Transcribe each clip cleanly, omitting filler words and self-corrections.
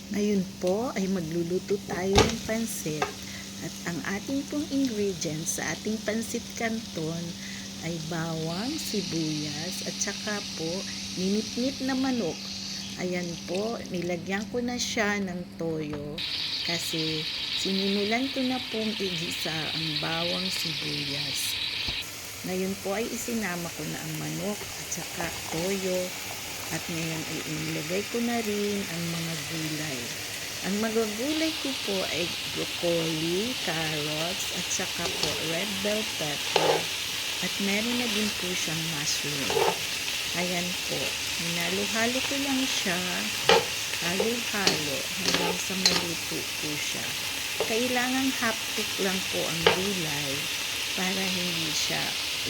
Ngayon po ay magluluto tayo ng pansit at ang ating pong ingredients sa ating pansit canton ay bawang, sibuyas at saka po ninitnit na manok. Ayan po, nilagyan ko na siya ng toyo kasi sinimulan ko na pong igisa ang bawang, sibuyas. Ngayon po ay isinama ko na ang manok at saka toyo. At ngayon ay inilagay ko na rin ang mga gulay. Ang mga gulay ko po ay broccoli, carrots, at saka po red bell pepper. At meron na din po siyang mushroom. Ayan po. Hinalo-halo ko lang siya. Halo-halo hanggang sa maluto po siya. Kailangan half cook lang po ang gulay para hindi siya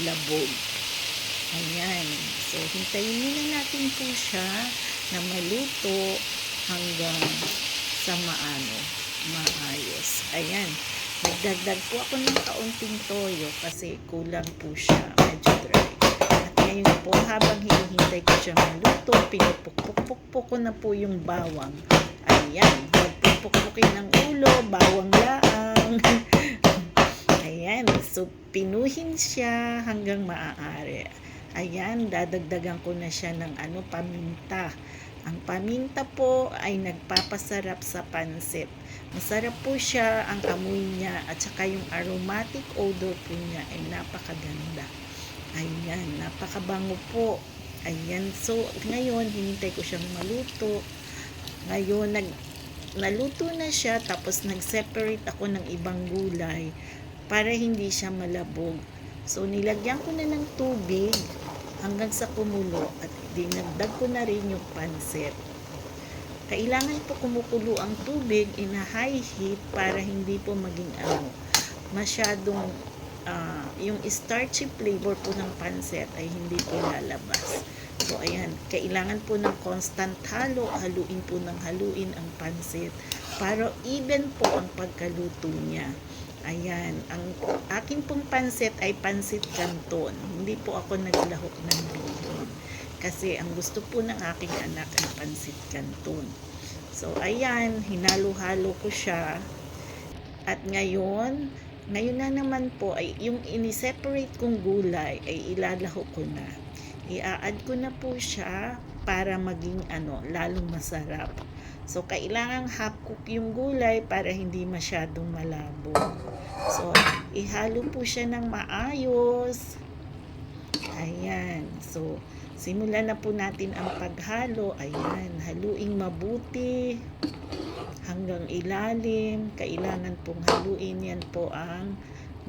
labog. Ayan. So, hintayin muna natin po siya na maluto hanggang sa maayos. Ayan. Nagdagdag po ako ng kaunting toyo kasi kulang po siya. Medyo dry. At ngayon po, habang hinihintay ko siya maluto, pinupukpuk-pukpuk ko na po yung bawang. Ayan. Huwag pupukpukin ng ulo, bawang laang. Ayan. So, pinuhin siya hanggang maaari. Ayan, dadagdagan ko na siya ng paminta. Ang paminta po ay nagpapasarap sa pansit. Masarap po siya, ang amoy niya at saka yung aromatic odor po niya ay napakaganda. Ayan, napakabango po. Ayan, so ngayon hinintay ko siyang maluto. Ngayon naluto na siya, tapos nag-separate ako ng ibang gulay para hindi siya malabog. So, nilagyan ko na ng tubig hanggang sa kumulo at dinagdag ko na rin yung pansit. Kailangan po kumukulo ang tubig in a high heat para hindi po maging masyadong yung starchy flavor po ng pansit ay hindi po lalabas. So, ayan, kailangan po ng constant haluin po ng haluin ang pansit para even po ang pagkaluto niya. Ayan, ang akin pong pansit ay pansit canton. Hindi po ako naglahok ng bihon. Kasi ang gusto po ng aking anak ay pansit canton. So, ayan, hinalo-halo ko siya. At ngayon na naman po ay yung ini-separate kong gulay ay ilalahok ko na. I-add ko na po siya para maging lalong masarap. So, kailangang half cook yung gulay para hindi masyadong malabo. So, ihalo po siya ng maayos. Ayan. So, simulan na po natin ang paghalo. Ayan. Haluing mabuti hanggang ilalim. Kailangan pong haluin, yan po ang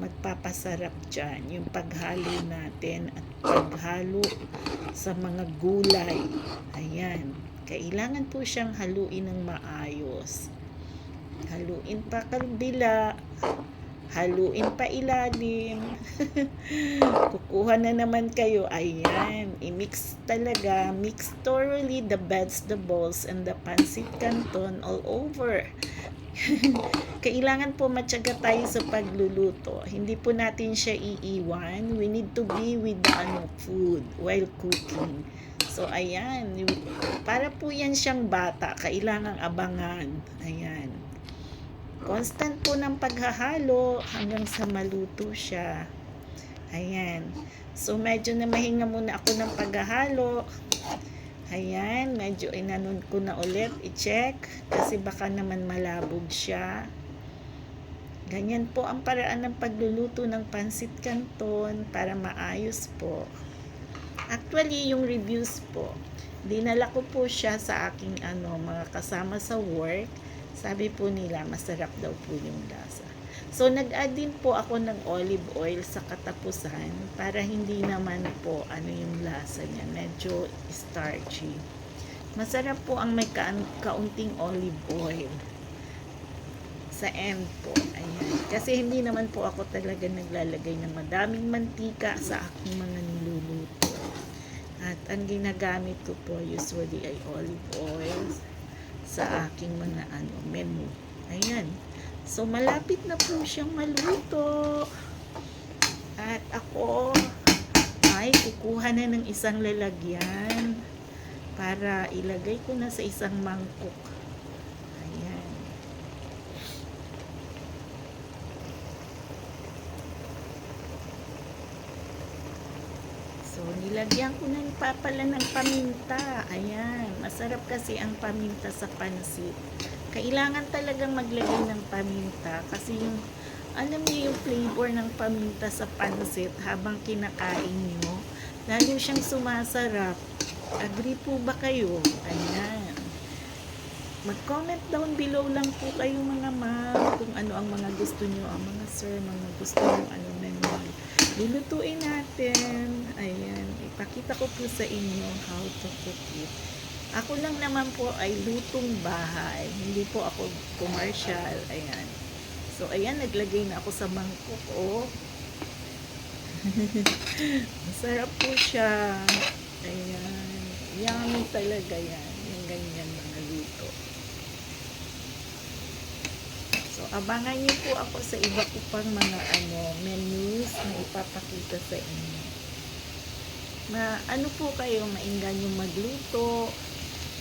magpapasarap dyan. Yung paghalo natin at paghalo sa mga gulay. Ayan. Kailangan po siyang haluin ng maayos. Haluin pa kabila, haluin pa ilalim. Kukuha na naman kayo. Ayan, i-mix talaga. Mix thoroughly the vegetables and the pancit canton all over. Kailangan po matyaga tayo sa pagluluto. Hindi po natin siya iiwan. We need to be with the food while cooking. So, ayan. Para po yan siyang bata. Kailangang abangan. Ayan. Constant po ng paghahalo hanggang sa maluto siya. Ayan. So, medyo na mahinga muna ako ng paghahalo. Ayan. Medyo inanon ko na ulit. I-check. Kasi baka naman malabog siya. Ganyan po ang paraan ng pagluluto ng pansit canton para maayos po. Actually, yung reviews po, dinala ko po siya sa aking mga kasama sa work. Sabi po nila, masarap daw po yung lasa. So, nag-add din po ako ng olive oil sa katapusan para hindi naman po yung lasa niya. Medyo starchy. Masarap po ang may kaunting olive oil sa end po. Ayan. Kasi hindi naman po ako talaga naglalagay ng madaming mantika sa aking mga niluluto. At ang ginagamit ko po usually ay olive oil sa aking mga menu. Ayan. So, malapit na po siyang maluto. At ako ay kukuha na ng isang lalagyan para ilagay ko na sa isang mangkok. Nilagyan ko na pa pala ng paminta. Ayan. Masarap kasi ang paminta sa pansit. Kailangan talagang maglagay ng paminta kasi yung, alam niyo yung flavor ng paminta sa pansit habang kinakain nyo, lalo siyang sumasarap. Agree po ba kayo? Ayan. Mag-comment down below lang po kayo mga ma'am kung ano ang mga gusto nyo, ang mga sir, mga gusto nyo ano na yun. Lulutuin natin. Ayan. Ipakita ko po sa inyo how to cook it. Ako lang naman po ay lutong bahay. Hindi po ako commercial. Ayan. So, ayan. Naglagay na ako sa mangkok. Oh. Masarap po siya. Ayan. Yummy talaga yan. Yung ganyan mga luto. So, abangan niyo po ako sa iba ko pang mga menus na ipapakita sa inyo. Ano po kayo, mainggan yung magluto,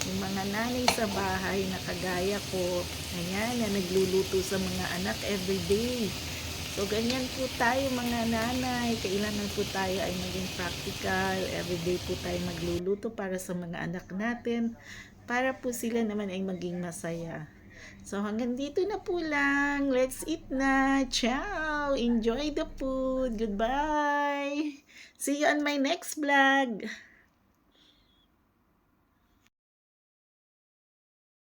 yung mga nanay sa bahay na kagaya ko, ayan, na nagluluto sa mga anak everyday. So, ganyan po tayo mga nanay, kailangan po tayo ay maging practical, everyday po tayo magluluto para sa mga anak natin, para po sila naman ay maging masaya. So, hanggang dito na po lang. Let's eat na. Ciao! Enjoy the food. Goodbye! See you on my next vlog.